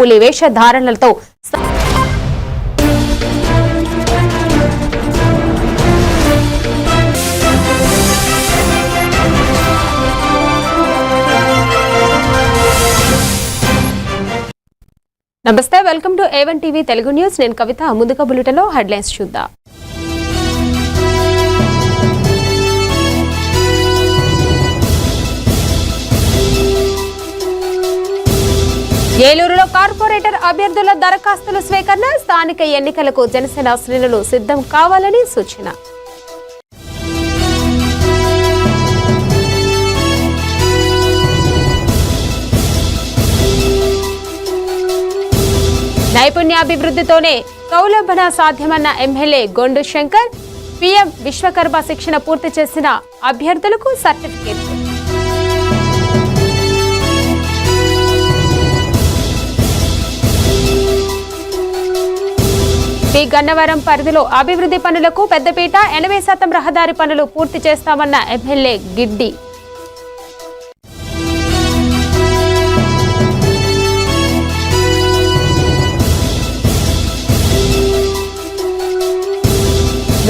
పులి వేషధారణలతో నమస్తే, welcome to A1 TV Telugu news. నేను కవిత. ముందుగా బులెటిన్లో హెడ్లైన్స్ చూద్దాం. ఏలూరులో కార్పొరేటర్ అభ్యర్థుల దరఖాస్తుల స్వీకరణ. స్థానిక ఎన్నికలకు జనసేన శ్రేణులు సిద్ధం కావాలని సూచన. నైపుణ్యాభివృద్ధితోనే సౌలభ్యన సాధ్యమన్న ఎమ్మెల్యే గొండు శంకర్. పీఎం విశ్వకర్మ శిక్షణ పూర్తి చేసిన అభ్యర్థులకు సర్టిఫికేట్. శ్రీ గన్నవరం పరిధిలో అభివృద్ధి పనులకు పెద్దపీట. 80% రహదారి పనులు పూర్తి చేస్తామన్న ఎమ్మెల్యే గిడ్డి.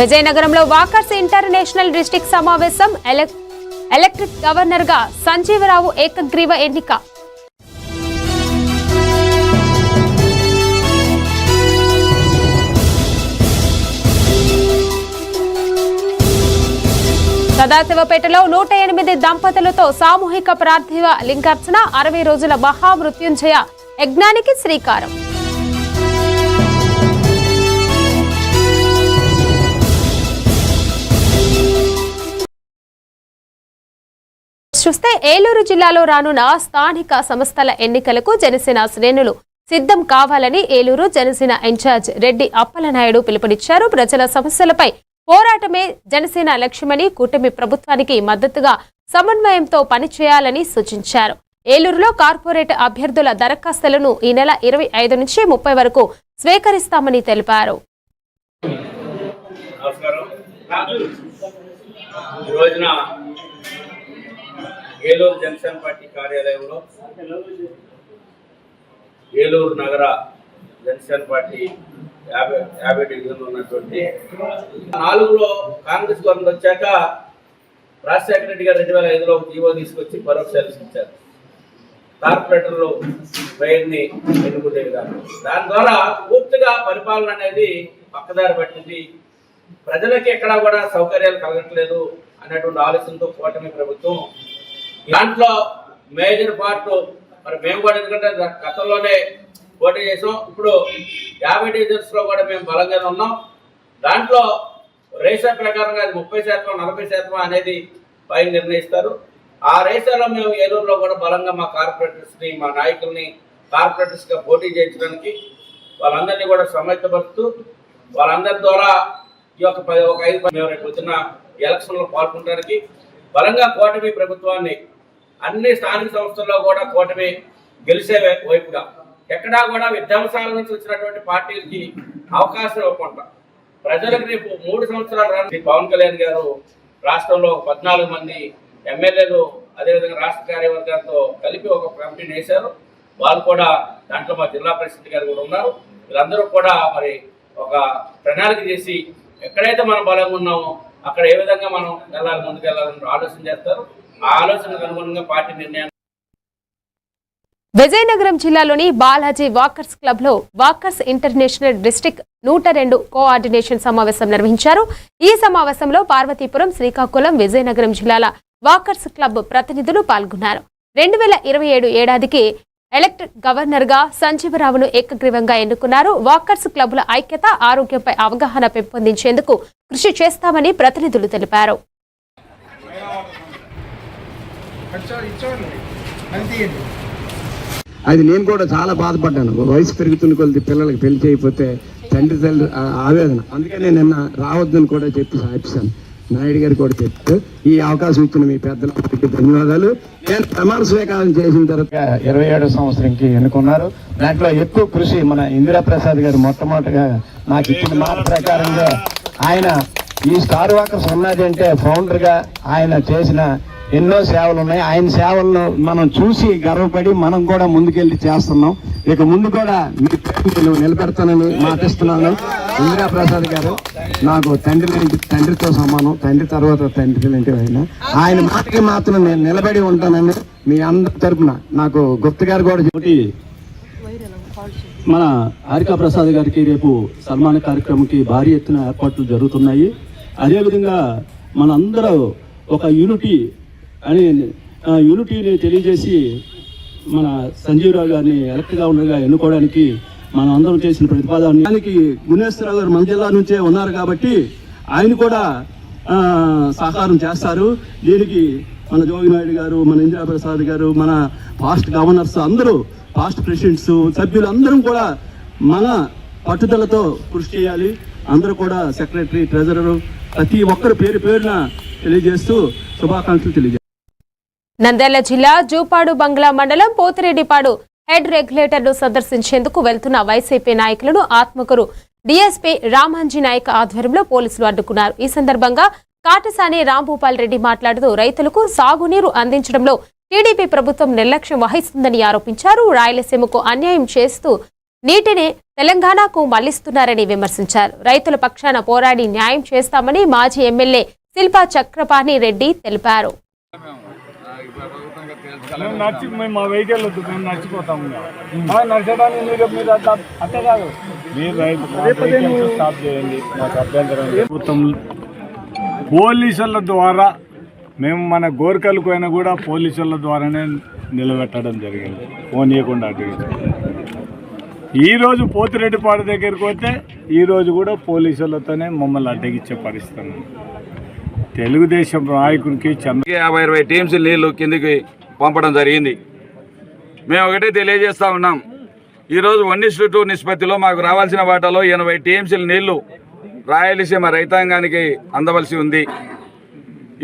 విజయనగరంలో వాకర్స్ ఇంటర్నేషనల్ డిస్ట్రిక్ట్ సమావేశం. ఎలక్ట్రిక్ గవర్నర్ గా సంజీవరావు ఏకగ్రీవ ఎన్నిక. సదాశివపేటలో 108 దంపతులతో సామూహిక పార్థివ లింగార్చన. 60 రోజుల మహామృత్యుంజయ యజ్ఞానికి శ్రీకారం. చూస్తే ఏలూరు జిల్లాలో రానున్న స్థానిక సంస్థల ఎన్నికలకు జనసేన శ్రేణులు సిద్ధం కావాలని ఏలూరు జనసేన ఇన్ఛార్జ్ రెడ్డి అప్పలనాయుడు పిలుపునిచ్చారు. ప్రజల సమస్యలపై పోరాటమే జనసేన లక్ష్యమని, కూటమి ప్రభుత్వానికి మద్దతుగా సమన్వయంతో పనిచేయాలని సూచించారు. ఏలూరులో కార్పొరేట్ అభ్యర్థుల దరఖాస్తులను ఈ నెల 25 నుంచి 30 వరకు స్వీకరిస్తామని తెలిపారు. ఏలూరు జనసేన పార్టీ కార్యాలయంలో ఏలూరు నగర జనసేన పార్టీ 50 డివిజన్లు ఉన్నటువంటి 4లో కాంగ్రెస్ గవర్నమెంట్ వచ్చాక రాజశేఖర రెడ్డి గారు 2005లో జీవో తీసుకొచ్చి పరోక్ష సెలవులు ఇచ్చారు. కార్పొరేటర్లు మేయర్ని ఎన్నుకునే విధానం. దాని ద్వారా పూర్తిగా పరిపాలన అనేది పక్కదారి పట్టింది. ప్రజలకి ఎక్కడా కూడా సౌకర్యాలు కలగట్లేదు అనేటువంటి ఆలోచనతో కూటమి ప్రభుత్వం దాంట్లో మేజర్ పార్ట్ మరి మేము కూడా, ఎందుకంటే గతంలోనే పోటీ చేసాం, ఇప్పుడు 50 డివిజన్స్ లో కూడా మేము బలంగానే ఉన్నాం. దాంట్లో రేషా ప్రకారంగా 30%, 40% అనేది పైన నిర్ణయిస్తారు. ఆ రేషాలో మేము ఏలూరులో కూడా బలంగా మా కార్పొరేటర్స్ని, మా నాయకుల్ని కార్పొరేటర్స్గా పోటీ చేయించడానికి వాళ్ళందరినీ కూడా సమైక్యపరుస్తూ వాళ్ళందరి ద్వారా ఈ యొక్క 5 మేము రేపు వచ్చిన ఎలక్షన్లో పాల్గొనడానికి బలంగా కూటమి ప్రభుత్వాన్ని అన్ని స్థానిక సంస్థల్లో కూడా కూటమి గెలిచే వైపుగా ఎక్కడా కూడా విధ్వంసాల నుంచి వచ్చినటువంటి పార్టీలకి అవకాశం ఇవ్వకుండా ప్రజలకు రేపు 3 సంవత్సరాలు శ్రీ పవన్ కళ్యాణ్ గారు రాష్ట్రంలో 14 మంది ఎమ్మెల్యేలు అదేవిధంగా రాష్ట్ర కార్యవర్గాలతో కలిపి ఒక కమిటీని వేశారు. వాళ్ళు కూడా దాంట్లో మా జిల్లా ప్రెసిడెంట్ గారు కూడా ఉన్నారు. వీళ్ళందరూ కూడా మరి ఒక ప్రణాళిక చేసి ఎక్కడైతే మనం బలంగా ఉన్నామో అక్కడ ఏ విధంగా మనం వెళ్ళాలి, ముందుకు వెళ్ళాలని ఆలోచన చేస్తారు. ఆ ఆలోచనకు అనుగుణంగా పార్టీ నిర్ణయాన్ని. విజయనగరం జిల్లాలోని బాలాజీ వాకర్స్ క్లబ్ లో వాకర్స్ ఇంటర్నేషనల్ డిస్ట్రిక్ట్ 102 కోఆర్డినేషన్ సమావేశం నిర్వహించారు. ఈ సమావేశంలో పార్వతీపురం, శ్రీకాకుళం, విజయనగరం జిల్లాల వాకర్స్ క్లబ్ ప్రతినిధులు పాల్గొన్నారు. 2027 ఏడాదికి ఎలక్ట్రిక్ గవర్నర్ గా సంజీవరావును ఏకగ్రీవంగా ఎన్నుకున్నారు. వాకర్స్ క్లబ్ల ఐక్యత, ఆరోగ్యంపై అవగాహన పెంపొందించేందుకు కృషి చేస్తామని ప్రతినిధులు తెలిపారు. అది నేను కూడా చాలా బాధపడ్డాను. వయసు పెరుగుతున్న కొద్ది పిల్లలకి పెళ్లి చేయకపోతే తండ్రి ఆవేదన. అందుకనే నిన్న రావద్దని కూడా చెప్పాను. నాయుడు గారు కూడా చెప్తూ ఈ అవకాశం ఇచ్చిన మీ పెద్దలకి ధన్యవాదాలు. నేను ప్రమాణ స్వీకారం చేసిన తర్వాత 27వ సంవత్సరంకి ఎన్నుకున్నారు. దాంట్లో ఎక్కువ కృషి మన ఇందిరా ప్రసాద్ గారు మొట్టమొదటిగా నాకు ఇచ్చిన మాట ప్రకారంగా ఆయన ఈ స్టార్ వాకర్స్ ఉన్నది అంటే ఫౌండర్గా ఆయన చేసిన ఎన్నో సేవలు ఉన్నాయి. ఆయన సేవలను మనం చూసి గర్వపడి మనం కూడా ముందుకెళ్ళి చేస్తున్నాం. ఇక ముందు కూడా మీ పేరు నేను నిలబెడతానని మాటిస్తున్నాను. ఇందిరా ప్రసాద్ గారు నాకు తండ్రితో సమానం, తండ్రి తర్వాత తండ్రి లాంటి ఆయన మాటకి మాత్రం నేను నిలబడి ఉంటానని మీ అందరి తరపున నాకు గుప్త గారు కూడా ఒకటి మన హారికా ప్రసాద్ గారికి రేపు సన్మాన కార్యక్రమంకి భారీ ఎత్తున ఏర్పాట్లు జరుగుతున్నాయి. అదేవిధంగా మనందరూ ఒక యూనిటీని తెలియజేసి మన సంజీవరావు గారిని ఎలక్ట్ గవర్నర్గా ఎన్నుకోవడానికి మనం అందరం చేసిన ప్రతిపాదన దానికి గుణేశ్వరరావు గారు మన జిల్లా నుంచే ఉన్నారు కాబట్టి ఆయన కూడా సహకారం చేస్తారు. దీనికి మన జోగి నాయుడు గారు, మన ఇందిరా ప్రసాద్ గారు, మన పాస్ట్ గవర్నర్స్ అందరూ, పాస్ట్ ప్రెసిడెంట్స్, సభ్యులు అందరం కూడా మన పట్టుదలతో కృషి చేయాలి. అందరూ కూడా సెక్రటరీ, ట్రెజరరు ప్రతి ఒక్కరు పేరు పేరున తెలియజేస్తూ శుభాకాంక్షలు తెలియజేస్తారు. నంద్యాల జిల్లా జూపాడు బంగ్లా మండలం పోతిరెడ్డిపాడు హెడ్ రెగ్యులేటర్ను సందర్శించేందుకు వెళ్తున్న వైసీపీ నాయకులను ఆత్మకూరు డీఎస్పీ రామాంజీ నాయక్ ఆధ్వర్యంలో పోలీసులు అడ్డుకున్నారు. ఈ సందర్భంగా కాటసాని రాంభూపాల్ రెడ్డి మాట్లాడుతూ రైతులకు సాగునీరు అందించడంలో టీడీపీ ప్రభుత్వం నిర్లక్ష్యం వహిస్తుందని ఆరోపించారు. రాయలసీమకు అన్యాయం చేస్తూ నీటిని తెలంగాణకు మళ్లిస్తున్నారని విమర్శించారు. రైతుల పక్షాన పోరాడి న్యాయం చేస్తామని మాజీ ఎమ్మెల్యే శిల్పా చక్రపాణి రెడ్డి తెలిపారు. మా వెహికల్ వద్దు, మేము నడిచిపోతాము. నడచడానికి మీరు అట్లా కాదు, మీరు రైతు స్టాప్ చేయండి, మాకు అభ్యంతరం. ప్రభుత్వం పోలీసుల ద్వారా మేము మన గోర్కల్ పోయినా కూడా పోలీసుల ద్వారానే నిలబెట్టడం జరిగింది, ఫోన్ ఇవ్వకుండా అడ్డగించారు. ఈరోజు పోతిరెడ్డిపాడు దగ్గరికి పోతే ఈరోజు కూడా పోలీసులతోనే మమ్మల్ని అడ్డగించే పరిస్థితి. తెలుగుదేశం నాయకునికి 50-20 టీమ్స్ నీళ్లు కిందికి పంపడం జరిగింది. మేము ఒకటే తెలియజేస్తా ఉన్నాం, ఈరోజు 1:2 నిష్పత్తిలో మాకు రావాల్సిన వాటాలో 80 టీఎంసీల నీళ్లు రాయలసీమ రైతాంగానికి అందవలసి ఉంది.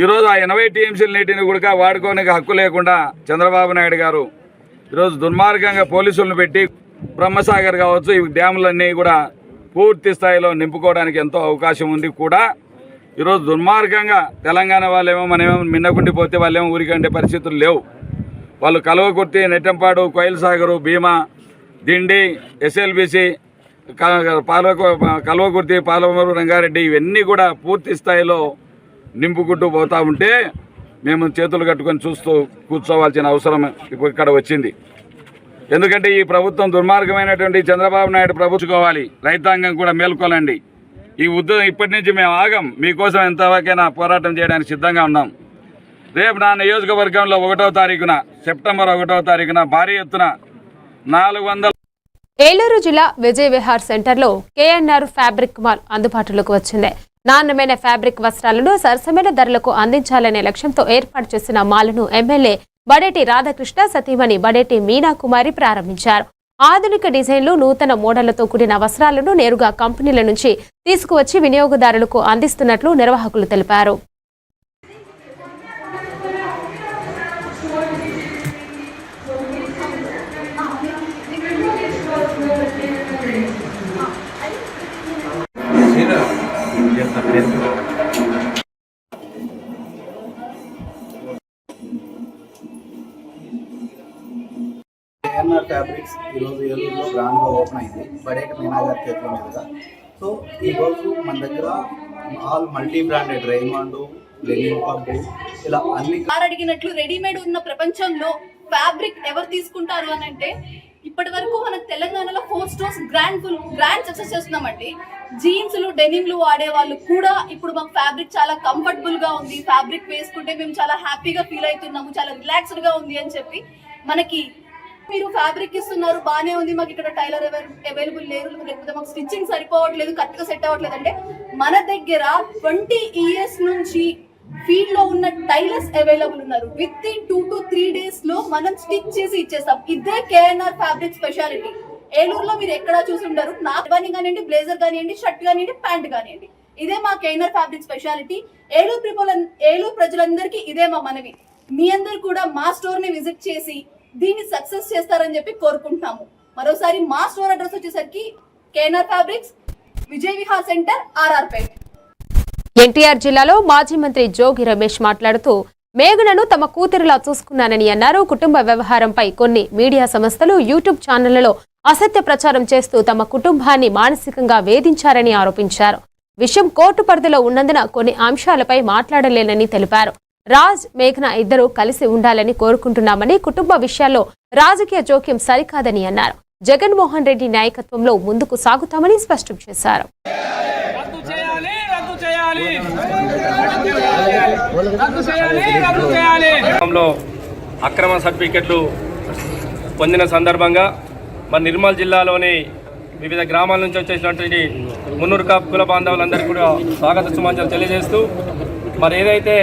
ఈరోజు ఆ 80 టీఎంసీల నీటిని కూడా వాడుకోనికి హక్కు లేకుండా చంద్రబాబు నాయుడు గారు ఈరోజు దుర్మార్గంగా పోలీసులను పెట్టి బ్రహ్మసాగర్ కావచ్చు, ఈ డ్యాములన్నీ కూడా పూర్తి స్థాయిలో నింపుకోవడానికి ఎంతో అవకాశం ఉంది కూడా. ఈరోజు దుర్మార్గంగా తెలంగాణ వాళ్ళేమో మనమేమో మిన్నకుండిపోతే వాళ్ళేమో ఊరికంటే పరిస్థితులు లేవు. వాళ్ళు కల్వకుర్తి, నెట్టంపాడు, కోయిల్ సాగరు, భీమా, దిండి, ఎస్ఎల్బిసి, కల్వకుర్తి, పాలమూరు, రంగారెడ్డి ఇవన్నీ కూడా పూర్తి స్థాయిలో నింపుకుంటూ పోతూ ఉంటే మేము చేతులు కట్టుకొని చూస్తూ కూర్చోవాల్సిన అవసరం ఇక్కడ వచ్చింది. ఎందుకంటే ఈ ప్రభుత్వం దుర్మార్గమైనటువంటి చంద్రబాబు నాయుడు ప్రభుత్వం రైతాంగం కూడా మేల్కోలండి. ఈ ఉద్యోగం ఇప్పటి నుంచి మేము ఆగం, మీకోసం ఎంతవరకైనా పోరాటం చేయడానికి సిద్ధంగా ఉన్నాం. రేపు నా నియోజకవర్గంలో 1వ తారీఖున, సెప్టెంబర్ 1వ తారీఖున భారీ ఎత్తున 400. ఏలూరు జిల్లా విజయ్ విహార్ సెంటర్లో కేఎన్ఆర్ ఫ్యాబ్రిక్ మాల్ అందుబాటులోకి వచ్చింది. నాణ్యమైన ఫ్యాబ్రిక్ వస్త్రాలను సరసమైన ధరలకు అందించాలనే లక్ష్యంతో ఏర్పాటు చేసిన మాల్ను ఎమ్మెల్యే బడేటి రాధాకృష్ణ సతీమణి బడేటి మీనాకుమారి ప్రారంభించారు. ఆధునిక డిజైన్లు, నూతన మోడళ్లతో కూడిన వస్త్రాలను నేరుగా కంపెనీల నుంచి తీసుకువచ్చి వినియోగదారులకు అందిస్తున్నట్లు నిర్వాహకులు తెలిపారు. కేఎన్ఆర్ ఫ్యాబ్రిక్స్ ఈరోజు ఏలూరులో గ్రాండ్గా ఓపెన్ అయింది, బడేటి మీనా గారి చేతుల మీదుగా. సో ఈరోజు మన దగ్గర all multi branded Raymond, linen పబ్, ఇలా అన్ని అడిగినట్లు రెడీమేడ్ ఉన్న ప్రపంచంలో ఫ్యాబ్రిక్ ఎవరు తీసుకుంటారు అని అంటే ఇప్పటి వరకు మన తెలంగాణలో 4 స్టోర్స్ గ్రాండ్ సక్సెస్ చేస్తున్నామండి. జీన్స్లు, డెనిమ్లు వాడే వాళ్ళు కూడా ఇప్పుడు మాకు ఫ్యాబ్రిక్ చాలా కంఫర్టబుల్ గా ఉంది, ఫ్యాబ్రిక్ వేసుకుంటే మేము చాలా హ్యాపీగా ఫీల్ అవుతున్నాము, చాలా రిలాక్స్డ్ గా ఉంది అని చెప్పి మనకి మీరు ఫ్యాబ్రిక్ ఇస్తున్నారు, బాగానే ఉంది, మాకు ఇక్కడ టైలర్ అవైలబుల్ లేరు, లేకపోతే మాకు స్టిచ్చింగ్ సరిపోవట్లేదు, కరెక్ట్ గా సెట్ అవ్వట్లేదు అంటే మన దగ్గర 20 years నుంచి ఫీల్డ్ లో ఉన్న టైలర్స్ అవైలబుల్ ఉన్నారు. విత్ ఇన్ 2 to 3 days లో మనం స్టిచ్ చేసి ఇచ్చేస్తాం. ఇదే కేఎన్ఆర్ ఫ్యాబ్రిక్ స్పెషాలిటీ. ఏలూరులో మీరు ఎక్కడా చూసి ఉండరు. నాకు కానివ్వండి, బ్లేజర్ కానివ్వండి, షర్ట్ కానివ్వండి, ప్యాంట్ కానివ్వండి, ఇదే మా కేఎన్ఆర్ ఫ్యాబ్రిక్ స్పెషాలిటీ. ఏలూరు ప్రజలందరికీ ఇదే మా మనవి. మీ అందరు కూడా మా స్టోర్ ని విజిట్ చేసి దీన్ని సక్సెస్ చేస్తారని చెప్పి కోరుకుంటున్నాము. మరోసారి మా స్టోర్ అడ్రస్ వచ్చేసరికి KNR fabrics, Vijay Vihar centre, RR Pet. NTR జిల్లాలో మాజీ మంత్రి జోగి రమేష్ మాట్లాడుతూ మేఘనను తమ కూతురులా చూసుకున్నానని అన్నారు. కుటుంబ వ్యవహారంపై కొన్ని మీడియా సంస్థలు యూట్యూబ్ ఛానళ్లలో అసత్య ప్రచారం చేస్తూ తమ కుటుంబాన్ని మానసికంగా వేధించారని ఆరోపించారు. విషయం కోర్టు పరిధిలో ఉన్నందున కొన్ని అంశాలపై మాట్లాడలేనని తెలిపారు. రాజ్, మేఘన ఇద్దరూ కలిసి ఉండాలని కోరుకుంటున్నామని, కుటుంబ విషయాల్లో రాజకీయ జోక్యం సరికాదని అన్నారు. జగన్మోహన్ రెడ్డి నాయకత్వంలో ముందుకు సాగుతామని స్పష్టం చేశారు. అక్రమ సర్టిఫికెట్లు పొందిన సందర్భంగా మన నిర్మల్ జిల్లాలోని వివిధ గ్రామాల నుంచి వచ్చేసినటువంటి మున్నూరు కాపు కుల బాంధవులందరికీ కూడా స్వాగత సుమాంజలు తెలియజేస్తూ, మరి ఏదైతే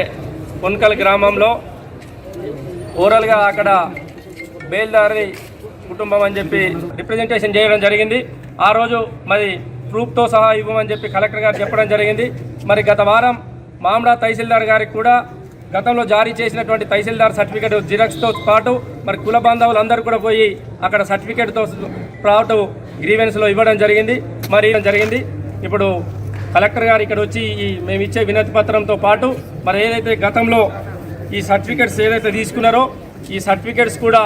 కొన్కల్ గ్రామంలో ఓవరాల్గా అక్కడ బేల్దారి కుటుంబం అని చెప్పి రిప్రజెంటేషన్ చేయడం జరిగింది. ఆ రోజు మరి ప్రూఫ్తో సహా ఇవ్వమని చెప్పి కలెక్టర్ గారు చెప్పడం జరిగింది. మరి గత వారం మామిడా తహసీల్దార్ గారికి కూడా గతంలో జారీ చేసినటువంటి తహసీల్దార్ సర్టిఫికేట్ జిరాక్స్తో పాటు మరి కుల బాంధవులందరూ కూడా పోయి అక్కడ సర్టిఫికేట్తో పాటు గ్రీవెన్స్లో ఇవ్వడం జరిగింది. ఇప్పుడు కలెక్టర్ గారు ఇక్కడ వచ్చి మేము ఇచ్చే వినతి పత్రంతో పాటు మరి ఏదైతే గతంలో ఈ సర్టిఫికేట్స్ ఏదైతే తీసుకున్నారో ఈ సర్టిఫికేట్స్ కూడా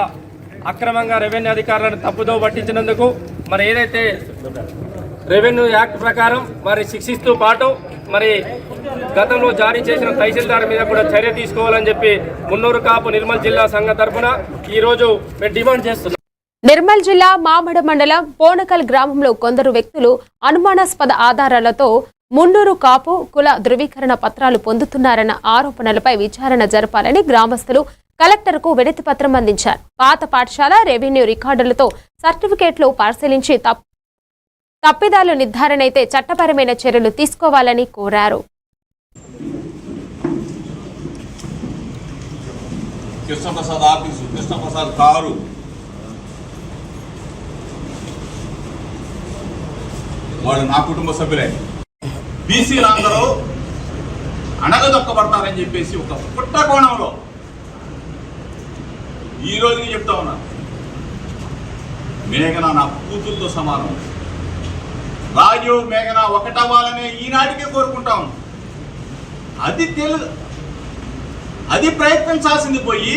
అక్రమంగా రెవెన్యూ అధికారులను తప్పుదో పట్టించినందుకు మరి ఏదైతే రెవెన్యూ యాక్ట్ ప్రకారం మరి శిక్షిస్తూ పాటు మరి గతంలో జారీ చేసిన తహసీల్దార్ మీద కూడా చర్య తీసుకోవాలని చెప్పి మున్నూరు కాపు నిర్మల్ జిల్లా సంఘం తరఫున ఈరోజు మేము డిమాండ్ చేస్తున్నాం. నిర్మల్ జిల్లా మామడ మండలం పోనకల్ గ్రామంలో కొందరు వ్యక్తులు అనుమానాస్పద ఆధారాలతో మున్నూరు కాపు కుల ధృవీకరణ పత్రాలు పొందుతున్నారన్న ఆరోపణలపై విచారణ జరపాలని గ్రామస్తులు కలెక్టర్కు వినతి పత్రం అందించారు. పాత పాఠశాల రెవెన్యూ రికార్డులతో సర్టిఫికేట్లు పరిశీలించి తప్పిదాలు నిర్ధారణ అయితే చట్టపరమైన చర్యలు తీసుకోవాలని కోరారు. కృష్ణప్రసాద్ ఆఫీసు, కృష్ణప్రసాద్ కారు, వాళ్ళు నా కుటుంబ సభ్యులే. బీసీలు అందరూ అణగదొక్కబడతారని చెప్పేసి ఒక పుట్ట కోణంలో ఈ రోజుకి చెప్తా ఉన్నా. మేఘన నా కూతురుతో సమానం. రాజు మేఘన ఒకటవ్వాలనే ఈనాటికే కోరుకుంటాం. అది ప్రయత్నించాల్సింది పోయి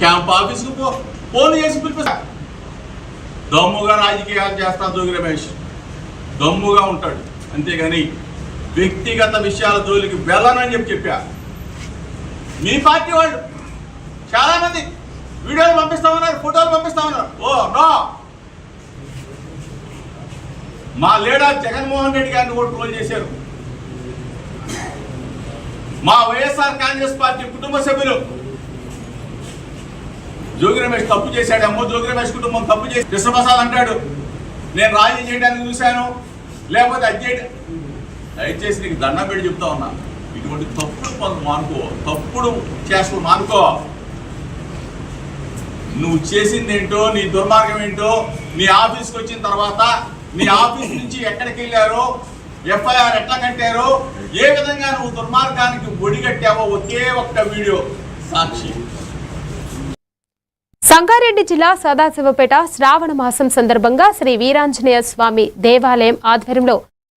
క్యాంప్ ఆఫీసుకు ఫోన్ చేసి పిలిపిస్తా. దమ్ముగా రాజకీయాలు చేస్తా జోగి రమేష్, దమ్ముగా ఉంటాడు. అంతేగాని వ్యక్తిగత విషయాల జోలికి వెళ్ళనని చెప్పా. మీ పార్టీ వాళ్ళు చాలా మంది వీడియోలు పంపిస్తామన్నారు, ఫోటోలు పంపిస్తామన్నారు. ఓ నో, మా లీడర్ జగన్మోహన్ రెడ్డి గారిని కూడా ట్రోల్ చేశారు. మా వైఎస్ఆర్ కాంగ్రెస్ పార్టీ కుటుంబ సభ్యులు జోగి రమేష్ తప్పు చేశాడేమో, జోగి రమేష్ కుటుంబం తప్పు చేసి కృష్ణప్రసాద్ అంటాడు నేను రాజీ చేయడానికి చూశాను, లేకపోతే అది చేయడం. దయచేసి నీకు దండం పెట్టి చెప్తా ఉన్నా, ఇటువంటి తప్పుడు పనులు మానుకో, తప్పుడు చేష్టలు మానుకో. నువ్వు చేసింది ఏంటో, నీ దుర్మార్గం ఏంటో, నీ ఆఫీస్కి వచ్చిన తర్వాత నీ ఆఫీస్ నుంచి ఎక్కడికి వెళ్ళారో, ఎఫ్ఐఆర్ ఎట్లా కట్టారో, ఏ విధంగా నువ్వు దుర్మార్గానికి ఒడిగట్టావో ఒకే ఒక్క వీడియో సాక్షి. సంగారెడ్డి జిల్లా సదాశివపేట శ్రావణ మాసం సందర్భంగా శ్రీ వీరాంజనేయ స్వామి దేవాలయం ఆధ్వర్యంలో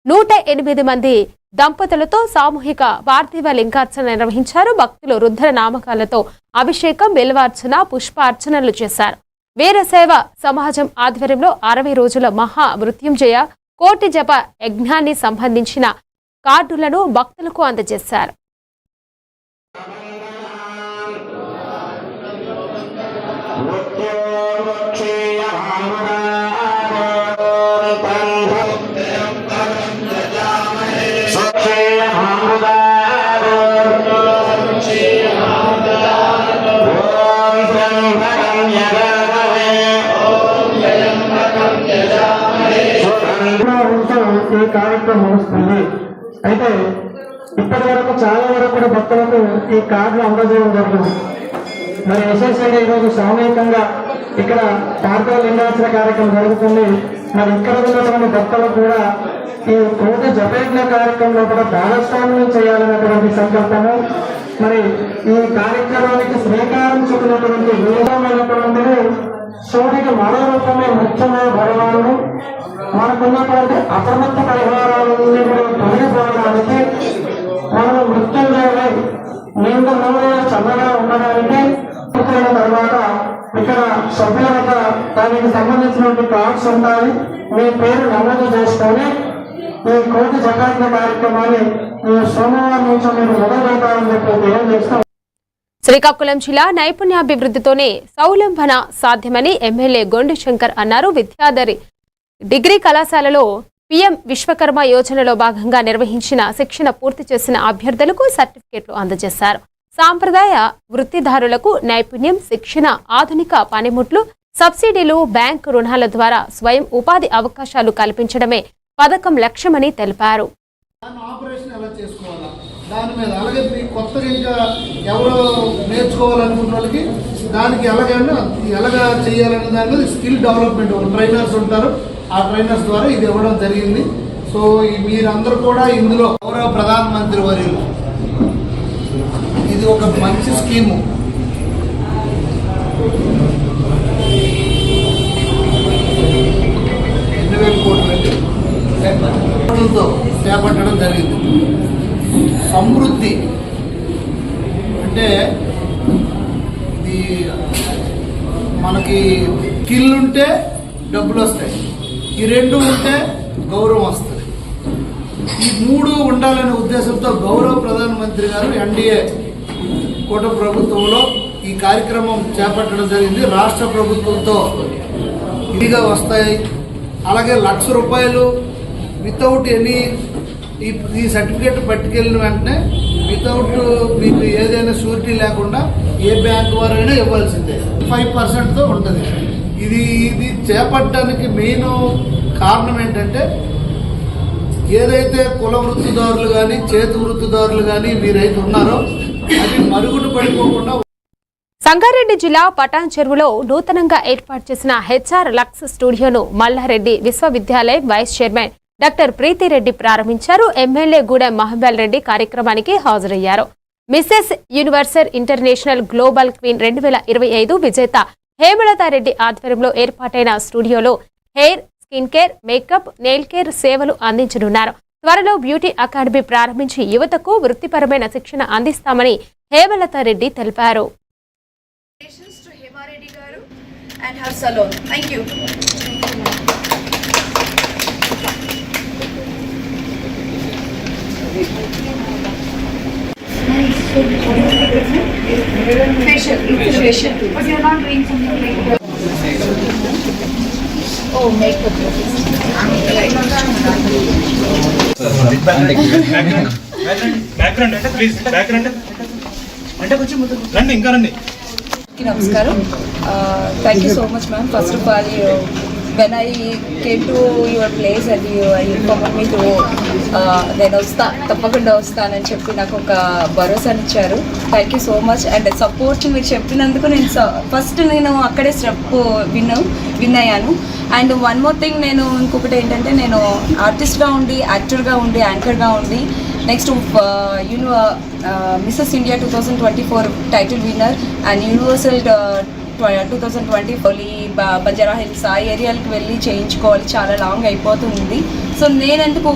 108 మంది దంపతులతో సామూహిక పార్థివ లింగార్చన నిర్వహించారు. భక్తులు రుద్ర నామకాలతో అభిషేకం, బిల్వార్చన, పుష్పార్చనలు చేశారు. వీరశైవ సమాజం ఆధ్వర్యంలో 60 రోజుల మహా మృత్యుంజయ కోటి జప యజ్ఞాన్ని సంబంధించిన కార్డులను భక్తులకు అందజేశారు. ఈ కార్యక్రమం వస్తుంది. అయితే ఇప్పటి వరకు చాలా వరకు కూడా భక్తులకు ఈ కార్డులు అందజేయడం జరుగుతుంది. మరి విశేషంగా ఈరోజు సామూహికంగా ఇక్కడ పార్థివ లింగార్చన కార్యక్రమం జరుగుతుంది. మరి ఇక్కడ ఉన్నటువంటి భక్తులు కూడా ఈ కోటి జపయజ్ఞ కార్యక్రమంలో కూడా భాగస్వామ్యం చేయాలన్నటువంటి సంకల్పము. మరి ఈ కార్యక్రమానికి శ్రీకారం చుట్టినటువంటి వివిధమైనటువంటి సూర్యుడి మరో రూపమే ముఖ్యమైన భగవానుడు. మనకున్నటువంటి అప్రమత్త పరిహారాల నుండి తొలగిపోవడానికి మనం మృత్యుంజయ చేసిన తర్వాత ఇక్కడ సభ్యుల వద్ద దానికి సంబంధించినటువంటి కార్డ్స్ ఉంటాయి. మీ పేరు నమోదు చేసుకొని ఈ కోటి జకాత్ల కార్యక్రమాన్ని ఈ సోమవారం నుంచి మీరు మొదలు పెడతారని చెప్పి తెలియజేస్తాం. శ్రీకాకుళం జిల్లా నైపుణ్యాభివృద్ధితోనే సౌలంబన సాధ్యమని ఎమ్మెల్యే గొండు శంకర్ అన్నారు. విద్యాధరి డిగ్రీ కళాశాలలో పీఎం విశ్వకర్మ యోజనలో భాగంగా నిర్వహించిన శిక్షణ పూర్తి చేసిన అభ్యర్థులకు సర్టిఫికెట్లు అందజేశారు. సాంప్రదాయ వృత్తిదారులకు నైపుణ్యం, శిక్షణ, ఆధునిక పనిముట్లు, సబ్సిడీలు, బ్యాంకు రుణాల ద్వారా స్వయం ఉపాధి అవకాశాలు కల్పించడమే పథకం లక్ష్యమని తెలిపారు. ఆపరేషన్ ఎలా చేసుకోవాలా దాని మీద, అలాగే మీకు కొత్తగా ఇంకా ఎవరో నేర్చుకోవాలనుకున్న వాళ్ళకి దానికి ఎలాగా చేయాలనే దాని మీద స్కిల్ డెవలప్మెంట్ ట్రైనర్స్ ఉంటారు. ఆ ట్రైనర్స్ ద్వారా ఇది ఇవ్వడం జరిగింది. సో మీరందరూ కూడా ఇందులో గౌరవ ప్రధానమంత్రి వర్యులు ఇది ఒక మంచి స్కీము. కోట్లతో చేపట్టడం జరిగింది. సమృద్ధి అంటే ఇది మనకి స్కిల్ ఉంటే డబ్బులు వస్తాయి, ఈ రెండు ఉంటే గౌరవం వస్తుంది. ఈ మూడు ఉండాలనే ఉద్దేశంతో గౌరవ ప్రధానమంత్రి గారు ఎన్డీఏ కూటమి ప్రభుత్వంలో ఈ కార్యక్రమం చేపట్టడం జరిగింది. రాష్ట్ర ప్రభుత్వంతో ఇదిగా వస్తాయి. అలాగే ₹1,00,000 వితౌట్ ఎనీ ఈ సర్టిఫికేట్ పట్టుకెళ్ళిన వెంటనే వితౌట్ మీకు ఏదైనా షూరిటీ లేకుండా ఏ బ్యాంక్ వారైనా ఇవ్వాల్సిందే. 5%తో ఉంటుంది. ఇది చేపట్టడానికి మెయిన్ కారణం ఏంటంటే ఏదైతే కుల వృత్తిదారులు కానీ చేతి వృత్తిదారులు కానీ మీరైతే ఉన్నారో అది మరుగున పడిపోకుండా. సంగారెడ్డి జిల్లా పటాన్ చెరువులో నూతనంగా ఏర్పాటు చేసిన హెచ్ఆర్ లక్స్ స్టూడియోను మల్లారెడ్డి విశ్వవిద్యాలయం వైస్ చైర్మన్ డాక్టర్ ప్రీతిరెడ్డి ప్రారంభించారు. ఎమ్మెల్యే గూడెం మహబూబ్ రెడ్డి కార్యక్రమానికి హాజరయ్యారు. Mrs universal international global queen 2025 విజేత హేమలతారెడ్డి ఆధ్వర్యంలో ఏర్పాటైన స్టూడియోలో hair, skin care, makeup, nail care సేవలు అందించనున్నారు. త్వరలో బ్యూటీ అకాడమీ ప్రారంభించి యువతకు వృత్తిపరమైన శిక్షణ అందిస్తామని హేమలతారెడ్డి తెలిపారు. But you're not doing something like makeup. Background అంటే ప్లీజ్ బ్యాక్గ్రౌండ్ అంటే కొంచెం రండి ఇంకా రండి. నమస్కారం. Thank you so much ma'am. First of all when I came to your place and you informed me to నేను తప్పకుండా వస్తానని చెప్పి నాకు ఒక భరోసాని ఇచ్చారు. Thank you so much. And support మీరు చెప్పినందుకు నేను అక్కడే స్టెప్ విన్ అయ్యాను. అండ్ వన్ మోర్ థింగ్, నేను ఇంకొకటి ఏంటంటే నేను ఆర్టిస్ట్గా ఉండి, యాక్టర్గా ఉండి, యాంకర్గా ఉండి, next Mrs India 2024 title winner and universal 2020 Banjara hills ఆ ఏరియాలకు వెళ్ళి చేయించుకోవాలి, చాలా లాంగ్ అయిపోతుంది. సో నేనెందుకు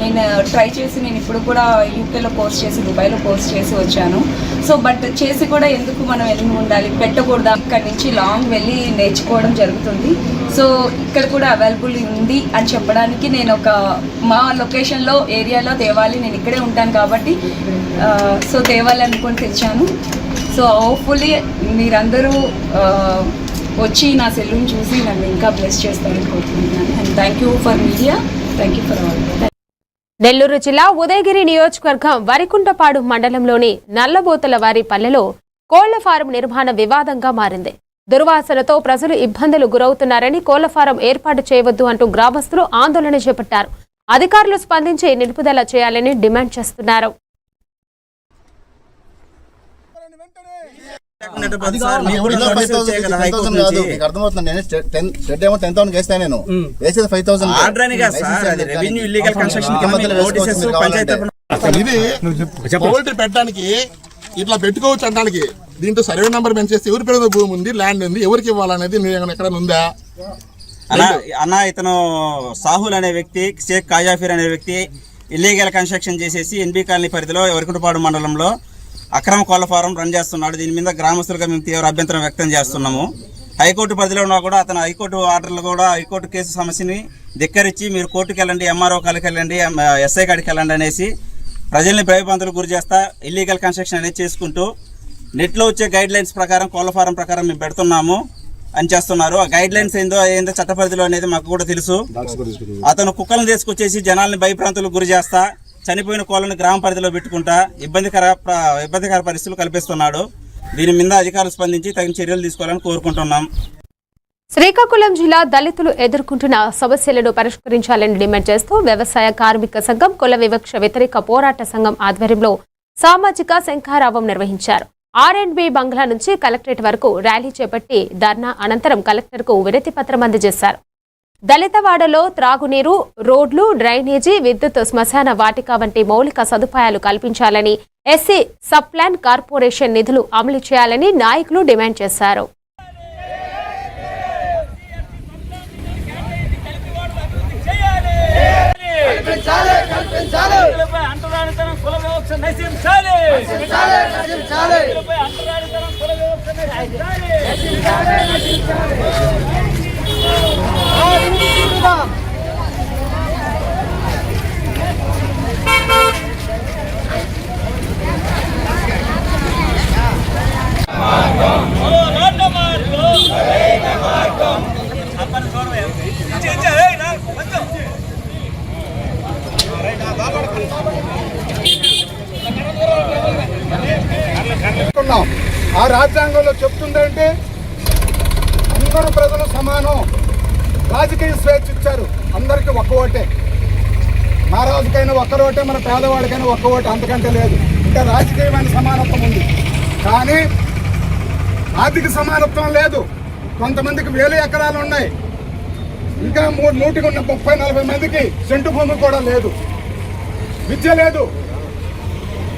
నేను ట్రై చేసి నేను ఇప్పుడు కూడా యూకేలో కోర్స్ చేసి దుబాయ్లో కోర్స్ చేసి వచ్చాను. సో బట్ చేసి కూడా ఎందుకు మనం వెళ్ళి ఉండాలి, పెట్టకూడదు, అక్కడి నుంచి లాంగ్ వెళ్ళి నేర్చుకోవడం జరుగుతుంది. సో ఇక్కడ కూడా అవైలబుల్ ఉంది అని చెప్పడానికి నేను మా లొకేషన్లో ఏరియాలో తేవాలి, నేను ఇక్కడే ఉంటాను కాబట్టి సో తేవాలి అనుకొని తెచ్చాను. సో హోప్ఫుల్లీ మీరందరూ వచ్చి నా సెలూన్ చూసి నన్ను ఇంకా బ్లెస్ చేస్తారని కోరుకుంటున్నాను. And thank you for media, thank you for all. Nellore జిల్లా ఉదయగిరి నియోజకవర్గం వరికుంటపాడు మండలంలోని నల్లబోతల వారి పల్లెలో కోళ్ల ఫారం నిర్మాణ వివాదంగా మారింది. దుర్వాసనతో ప్రజలు ఇబ్బందులు గురవుతున్నారని కోళ్ల ఫారం ఏర్పాటు చేయవద్దు అంటూ గ్రామస్తులు ఆందోళన చేపట్టారు. అధికారులు స్పందించి నిలుపుదల చేయాలని డిమాండ్ చేస్తున్నారు. పౌల్ట్రీ పెట్టడానికి ఇట్లా పెట్టుకోవచ్చు అనడానికి దీంట్లో సర్వే నెంబర్ మెన్షన్ చేసి ఎవరి పేరు భూమి ఉంది, ల్యాండ్ ఉంది, ఎవరికి ఇవ్వాలనేది ఎక్కడ ఉందా అన్న? ఇతను సాహుల్ అనే వ్యక్తి, షేక్ కాజాఫీర్ అనే వ్యక్తి ఇల్లీగల్ కన్స్ట్రక్షన్ చేసేసి ఎన్బీ కాలనీ పరిధిలో వరికుంటపాడు మండలంలో అక్రమ కోళ్ల ఫారం రన్ చేస్తున్నాడు. దీని మీద గ్రామస్తులుగా మేము తీవ్ర అభ్యంతరం వ్యక్తం చేస్తున్నాము. హైకోర్టు పరిధిలో ఉన్నా కూడా అతను హైకోర్టు ఆర్డర్లు కూడా హైకోర్టు కేసు సమస్యని ధిక్కరించి మీరు కోర్టుకు వెళ్ళండి, ఎంఆర్ఓ కాడికి వెళ్ళండి, ఎస్ఐ కాడికి వెళ్ళండి అనేసి ప్రజల్ని భయభ్రాంతులకు గురి చేస్తా ఇల్లీగల్ కన్స్ట్రక్షన్ అనేది చేసుకుంటూ నెట్లో వచ్చే గైడ్ లైన్స్ ప్రకారం కోళ్ల ఫారం ప్రకారం మేము పెడుతున్నాము అని చేస్తున్నారు. ఆ గైడ్ లైన్స్ ఏందో చట్ట పరిధిలో అనేది మాకు కూడా తెలుసు. అతను కుక్కలను తీసుకొచ్చేసి జనాల్ని భయభ్రాంతులకు గురి చేస్తా చనిపోయిన కోళ్లను గ్రామ పరిధిలో పెట్టుకుంటా ఇబ్బందికర పరిస్థితులు కల్పిస్తున్నాడు. దీని మీద అధికారులు స్పందించి తగిన చర్యలు తీసుకోవాలని కోరుకుంటున్నాం. శ్రీకాకుళం జిల్లా దళితులు ఎదుర్కొంటున్న సమస్యలను పరిష్కరించాలని డిమాండ్ చేస్తూ వ్యవసాయ కార్మిక సంఘం, కుల వివక్ష వ్యతిరేక పోరాట సంఘం ఆధ్వర్యంలో సామాజిక శంఖారావం నిర్వహించారు. R&B బంగ్లా నుంచి కలెక్టరేట్ వరకు ర్యాలీ చేపట్టి ధర్నా అనంతరం కలెక్టర్కు వినతి పత్రం అందజేశారు. దళితవాడలో త్రాగునీరు, రోడ్లు, డ్రైనేజీ, విద్యుత్, శ్మశాన వాటిక వంటి మౌలిక సదుపాయాలు కల్పించాలని, ఎస్సీ సబ్ ప్లాన్ కార్పొరేషన్ నిధులు అమలు చేయాలని నాయకులు డిమాండ్ చేశారు. ఆ రాజ్యాంగంలో చెప్తుందంటే అందరూ ప్రజలు సమానం, రాజకీయ స్వేచ్ఛ ఇచ్చారు, అందరికీ ఒక్క ఓటే. మహారాజుకైనా ఒక్క ఓటే, మన పేదవాడికైనా ఒక్క ఓటే, అంతకంటే లేదు. ఇంకా రాజకీయమైన సమానత్వం ఉంది కానీ ఆర్థిక సమానత్వం లేదు. కొంతమందికి 1000 ఎకరాలు ఉన్నాయి, ఇంకా 130-40 మందికి సెంటు భూమి కూడా లేదు. విద్య లేదు.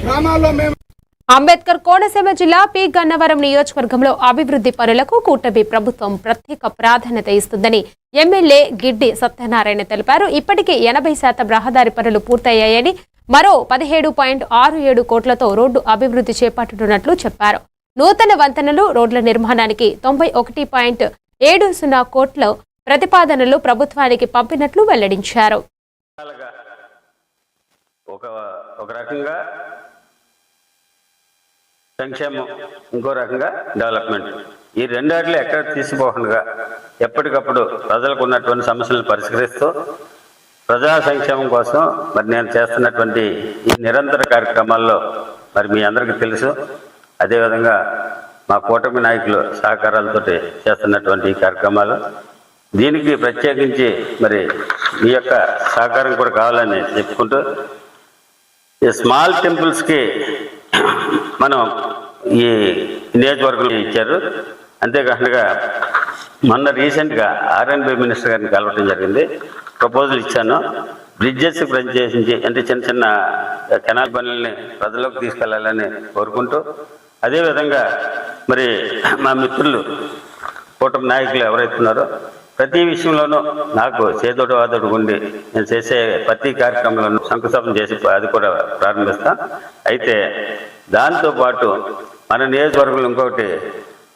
గ్రామాల్లో మేము అంబేద్కర్ కోనసీమ జిల్లా పి గన్నవరం నియోజకవర్గంలో అభివృద్ధి పనులకు కూటమి ప్రభుత్వం ప్రత్యేక ప్రాధాన్యత ఇస్తుందని ఎమ్మెల్యే గిడ్డి సత్యనారాయణ తెలిపారు. ఇప్పటికే 80% రహదారి పనులు పూర్తయ్యాయని, మరో 17.67 కోట్లతో రోడ్డు అభివృద్ధి చేపట్టనున్నట్లు చెప్పారు. నూతన వంతెనలు, రోడ్ల నిర్మాణానికి 91.70 కోట్ల ప్రతిపాదనలు ప్రభుత్వానికి పంపినట్లు వెల్లడించారు. ఒక రకంగా సంక్షేమం, ఇంకో రకంగా డెవలప్మెంట్, ఈ రెండాటిలో ఎక్కడ తీసిపోకుండా ఎప్పటికప్పుడు ప్రజలకు ఉన్నటువంటి సమస్యలను పరిష్కరిస్తూ ప్రజా సంక్షేమం కోసం మరి నేను చేస్తున్నటువంటి ఈ నిరంతర కార్యక్రమాల్లో మరి మీ అందరికీ తెలుసు. అదేవిధంగా మా కూటమి నాయకులు సహకారాలతో చేస్తున్నటువంటి ఈ కార్యక్రమాలు, దీనికి ప్రత్యేకించి మరి మీ యొక్క సహకారం కూడా కావాలని చెప్పుకుంటూ, ఈ స్మాల్ టెంపుల్స్కి మనం ఈ నియోజకవర్గంలో ఇచ్చారు. అంతేకాకుండా మొన్న రీసెంట్గా R&B మినిస్టర్ గారిని కలవటం జరిగింది. ప్రపోజల్ ఇచ్చాను. బ్రిడ్జెస్ ప్రజెసించి అంటే చిన్న చిన్న కెనాల్ పనులని ప్రజల్లోకి తీసుకెళ్లాలని కోరుకుంటూ, అదేవిధంగా మరి మా మిత్రులు కూటమి నాయకులు ఎవరైతున్నారో ప్రతి విషయంలోనూ నాకు చేదోడు వాదోడు ఉండి నేను చేసే ప్రతి కార్యక్రమంలోనూ శంకుస్థాపన చేసి అది కూడా ప్రారంభిస్తాం. అయితే దాంతోపాటు మన నియోజకవర్గంలో ఇంకొకటి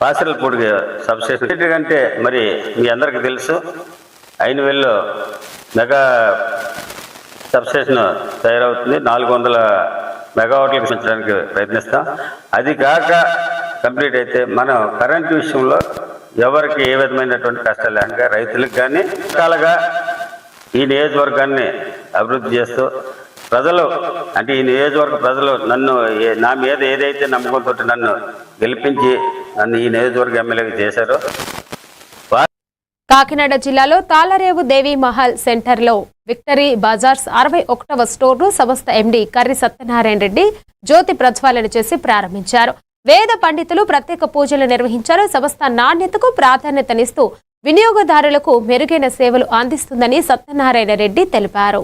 పాసిరల్పూడి సబ్స్టేషన్ కంటే మరి మీ అందరికీ తెలుసు, ఐనవేల్లో మెగా సబ్స్టేషన్ తయారవుతుంది. 400 మెగావాట్లకు పెంచడానికి ప్రయత్నిస్తాం. అది కాక కంప్లీట్ అయితే మనం కరెంటు విషయంలో ఎవరికి ఏ విధమైనటువంటి కష్టాలు లేకుండా రైతులకు కానీ రకాలుగా ఈ నియోజకవర్గాన్ని అభివృద్ధి చేస్తూ ప్రజలు అంటే ఈ నియోజకవర్గ ప్రజలు నా మీద ఏదైతే నమ్మకంతో నన్ను గెలిపించి నన్ను ఈ నియోజకవర్గ ఎమ్మెల్యేగా చేశారో. కాకినాడ జిల్లాలో తాళరేవు దేవి మహల్ సెంటర్లో విక్టరీ బజార్స్ 61వ స్టోర్ను సంస్థ ఎండీ కర్రి సత్యనారాయణ రెడ్డి జ్యోతి ప్రజ్వాలన చేసి ప్రారంభించారు. వేద పండితులు ప్రత్యేక పూజలు నిర్వహించారు. సంస్థ నాణ్యతకు ప్రాధాన్యతనిస్తూ వినియోగదారులకు మెరుగైన సేవలు అందిస్తుందని సత్యనారాయణ రెడ్డి తెలిపారు.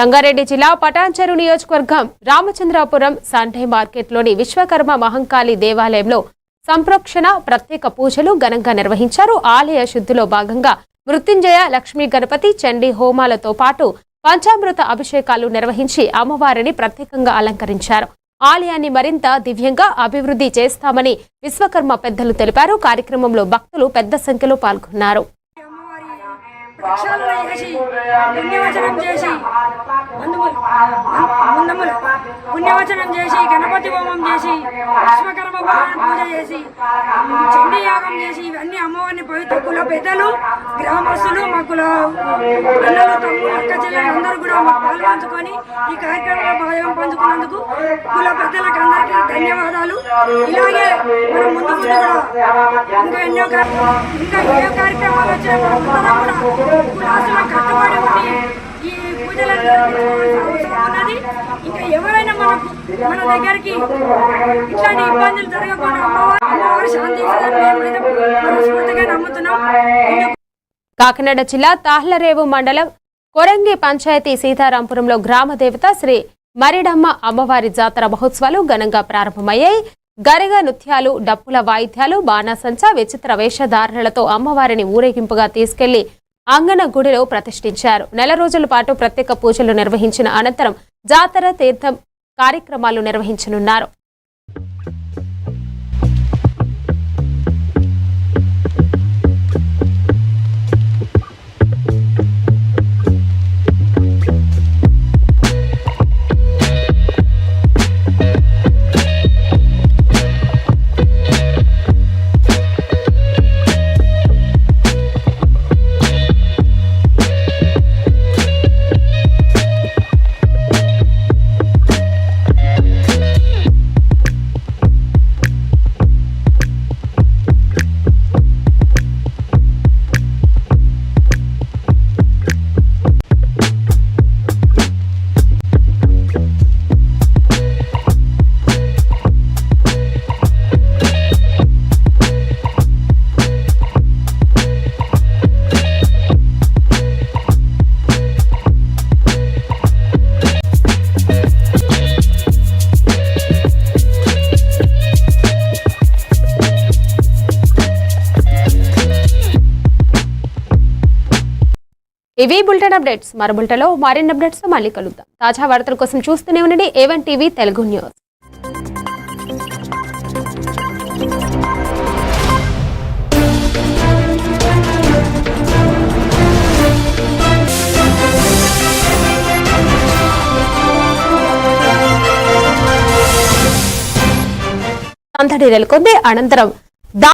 సంగారెడ్డి జిల్లా పటాన్చెరు నియోజకవర్గం రామచంద్రాపురం సండే మార్కెట్లోని విశ్వకర్మ మహంకాళి దేవాలయంలో సంప్రోక్షణ ప్రత్యేక పూజలు ఘనంగా నిర్వహించారు. ఆలయ శుద్ధిలో భాగంగా మృత్యుంజయ, లక్ష్మీ గణపతి, చండీ హోమాలతో పాటు పంచామృత అభిషేకాలు నిర్వహించి అమ్మవారిని ప్రత్యేకంగా అలంకరించారు. ఆలయాన్ని మరింత దివ్యంగా అభివృద్ధి చేస్తామని విశ్వకర్మ పెద్దలు తెలిపారు. కార్యక్రమంలో భక్తులు పెద్ద సంఖ్యలో పాల్గొన్నారు. ప్రక్షాళన చేసి పుణ్యవచనం చేసి పుణ్యవచనం చేసి గణపతి హోమం చేసి విశ్వకర్మ పూజ చేసి చండీ యాగం చేసి ఇవన్నీ అమ్మవారిని పవిత్ర కుల పెద్దలు, గ్రామస్తులు, మా కుల పిల్లలు, తమ్ముడు, అక్క చెల్లెలు అందరూ కూడా పాల్పంచుకొని ఈ కార్యక్రమంలో భాగం పంచుకున్నందుకు కుల పెద్దలకు అందరికీ ధన్యవాదాలు. ఇలాగే మనం ముందు కూడా ఇంకా ఎన్నో కార్యక్రమాలు వచ్చిన కూడా కట్టుబడి ఉండి ఈ పూజలను ఉన్నది. ఇంకా ఎవరైనా మన దగ్గరికి ఇట్లాంటి ఇబ్బందులు జరగకుండా అమ్మవారి శాంతి మనస్ఫూర్తిగా నమ్ముతున్నాం. కాకినాడ జిల్లా తాహ్లరేవు మండలం కొరంగి పంచాయతీ సీతారాంపురంలో గ్రామ దేవత శ్రీ మరిడమ్మ అమ్మవారి జాతర మహోత్సవాలు ఘనంగా ప్రారంభమయ్యాయి. గరిగ నృత్యాలు, డప్పుల వాయిద్యాలు, బాణాసంచా, విచిత్ర వేషధారణలతో అమ్మవారిని ఊరేగింపుగా తీసుకెళ్లి అంగన గుడిలో ప్రతిష్ఠించారు. నెల రోజుల పాటు ప్రత్యేక పూజలు నిర్వహించిన అనంతరం జాతర తీర్థం కార్యక్రమాలు నిర్వహించనున్నారు. ఇవి బులెటిన్ అప్డేట్స్. మరో బులెటిన్లో మరిన్ని అప్డేట్స్ మళ్ళీ కలుద్దాం. తాజా వార్తల కోసం చూస్తూనే ఉండండి A1 టీవీ తెలుగు న్యూస్. సందడి నెలకొంది. అనంతరం